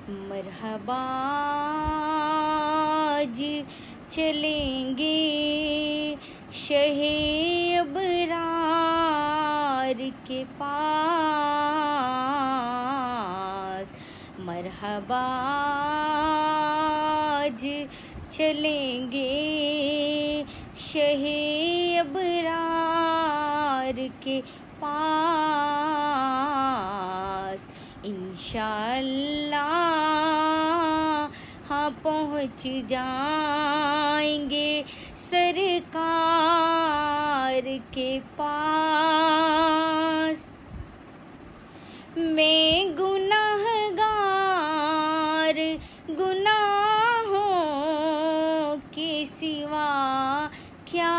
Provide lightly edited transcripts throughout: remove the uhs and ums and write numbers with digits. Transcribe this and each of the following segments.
मरहबा आज चलेंगे शहे अबरार के पास। मरहबा आज चलेंगे शहे अबरार के पास। इंशाअल्लाह हाँ पहुँच जाएंगे सरकार के पास। मैं गुनाहगार गुनाहों के सिवा क्या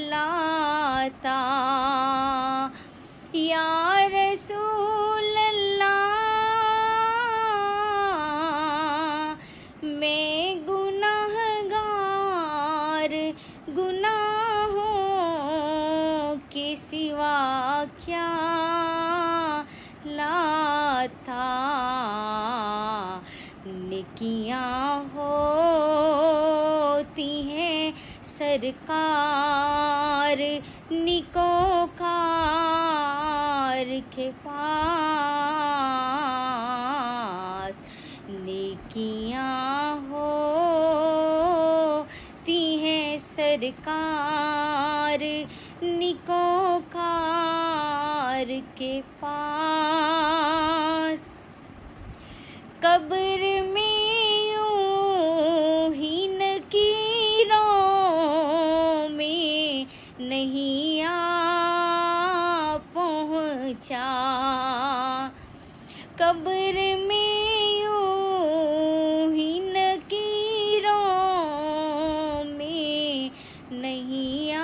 लाता या रसूल अल्लाह। मैं गुनाहगार गुनाहों के सिवा क्या लाता। नेकियां होती हैं सरकार निकोकार के पास। नेकियां होती हैं सरकार निकोकार के पास। कब्र में यूं ही नकीरों में नहीं आ पहुँचा। कब्र में यूं ही नकीरों में नहीं आ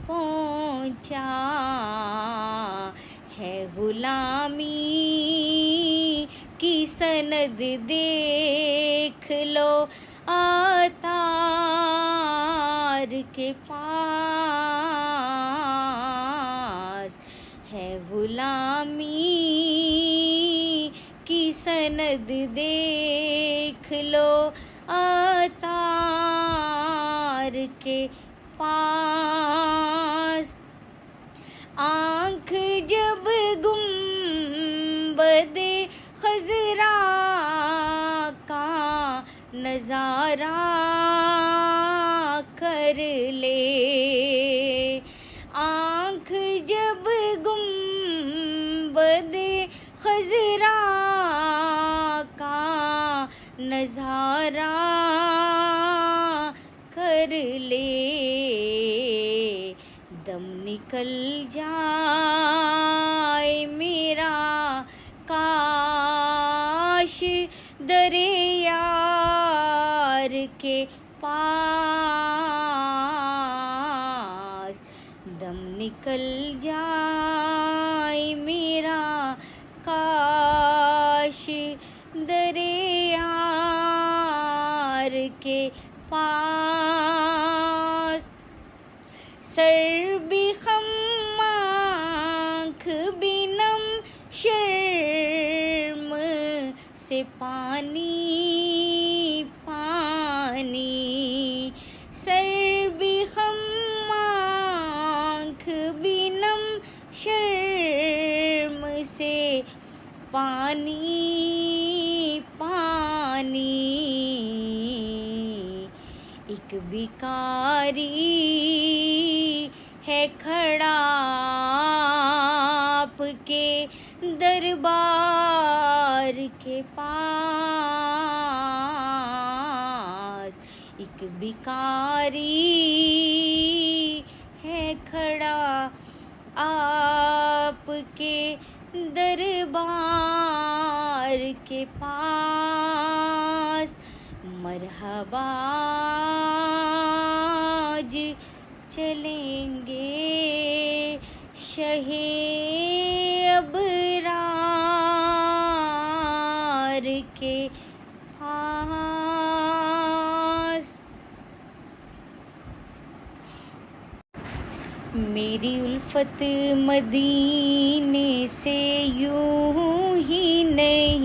पहुँचा। है गुलामी की सनद देख लो आतार के पास। है गुलामी की सनद देख लो आतार के पास। आँख जब गुंबदे खज़रा का नज़ारा कर ले। आँख जब गुंबदे खज़रा का नज़ारा कर ले। दम निकल जाए मेरा काश दरे यार के पास। दम निकल जाए मेरा काश दरे यार के पास। सर भी खम आँख भी नम शर्म से पानी पानी। सर भी खम आँख भी नम शर्म से पानी पानी। एक भिखारी है खड़ा आपके दरबार के पास। एक भिखारी है खड़ा आपके दरबार के पास। मरहबा आज चलेंगे शहे अबरार के पास। मेरी उल्फत मदीने से यूं ही नहीं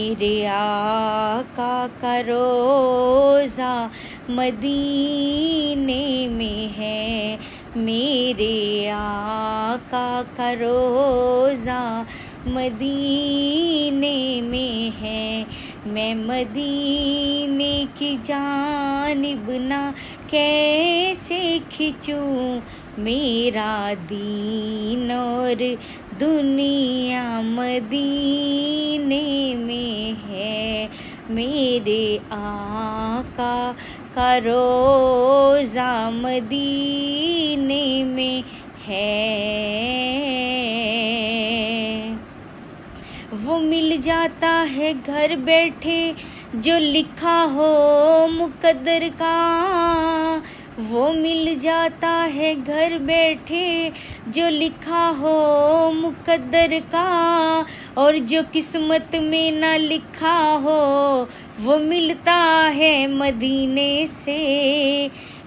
मेरे आका का रोज़ा मदीने में है, मेरे आका का रोज़ा मदीने में है। मैं मदीने की जानिब ना कैसे खिंचूं, मेरा दीन और दुनिया मदीने में है, मेरे आका का रोज़ा मदीने में है। वो मिल जाता है घर बैठे जो लिखा हो मुकद्दर का, वो मिल जाता है घर बैठे जो लिखा हो मुकद्दर का, और जो किस्मत में ना लिखा हो वो मिलता है मदीने से।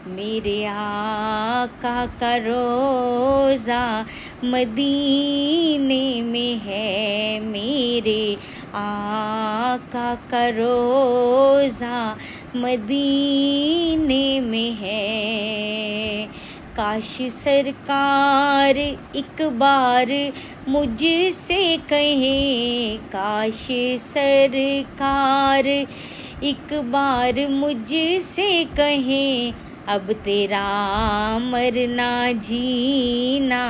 मेरे आका का रोज़ा मदीने में है, मेरे आका का रोज़ा मदीने में है। काश सरकार एक बार मुझसे कहे, काश सरकार एक बार मुझसे कहे, अब तेरा मरना जीना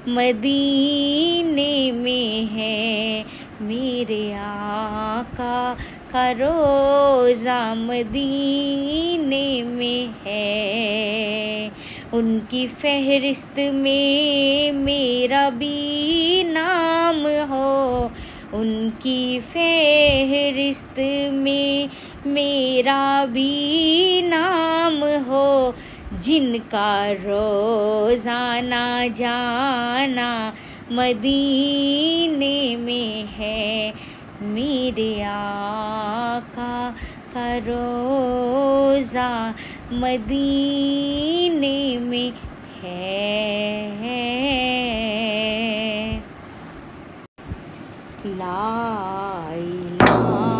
मदीने में है, मेरे आका का रोज़ा मदीने में है। उनकी फहरिस्त में मेरा भी नाम हो, उनकी फहरिस्त में मेरा भी नाम हो, जिनका रोज़ाना जाना मदीने में है, मेरे आका का रोज़ा मदीने में है। ला इलाहा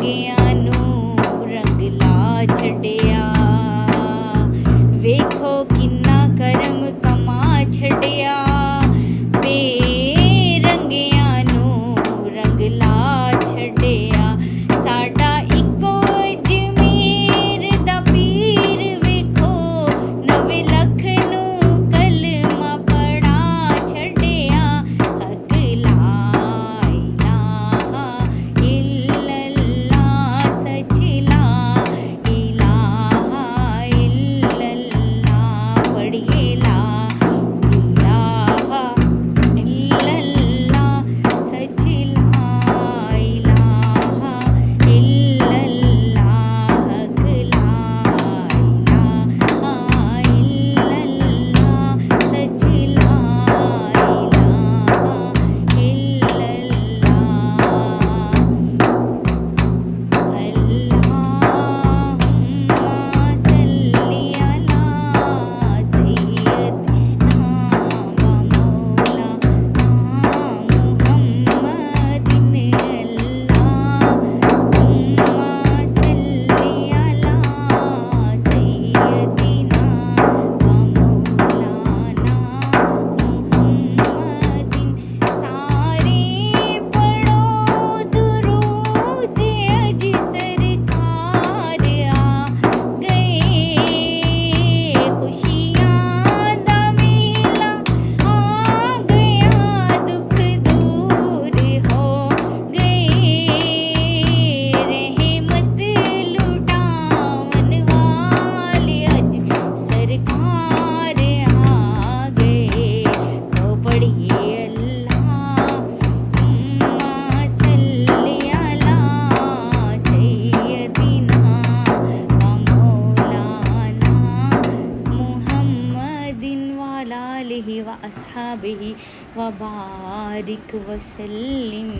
रंगियां नू रंगला छड़िया वेखो किन्ना करम कमा छड़िया बेरंगियां नू रंगला छड़िया साडा इको जमीर दा पीर वेखो नवे लख नू कलमा पढ़ा छड़िया हक ला इलाहा इल्लल्लाह सच ला इलाहा इल्लल्लाह पढ़िए ला इलाहा इल्लल्लाह सच ला इलाहा इल्लल्लाह हक ला इलाहा इल्लल्लाह सच ला इलाहा इल्लल्लाह अल्लाहुम्मा सल्ली अला सय्यदिना व मौलाना मुहम्मदिन अल्लाहुम्मा सल्ली अला सय्यदिना व मौलाना मुहम्मदिन सारे पढ़ो दुरूद अज सरकार आ गए खुशियां दा मेला आ गया दुख दूर हो गए रहमत लुटावन वाले अज सरकार आ गए तो पढ़िए अल्लाहुम्मा सल्ली अला सय्यदिना व मौलाना मुहम्मदिन वाला आलिहि व अस्हाबिहि व बारिक वसल्लिम।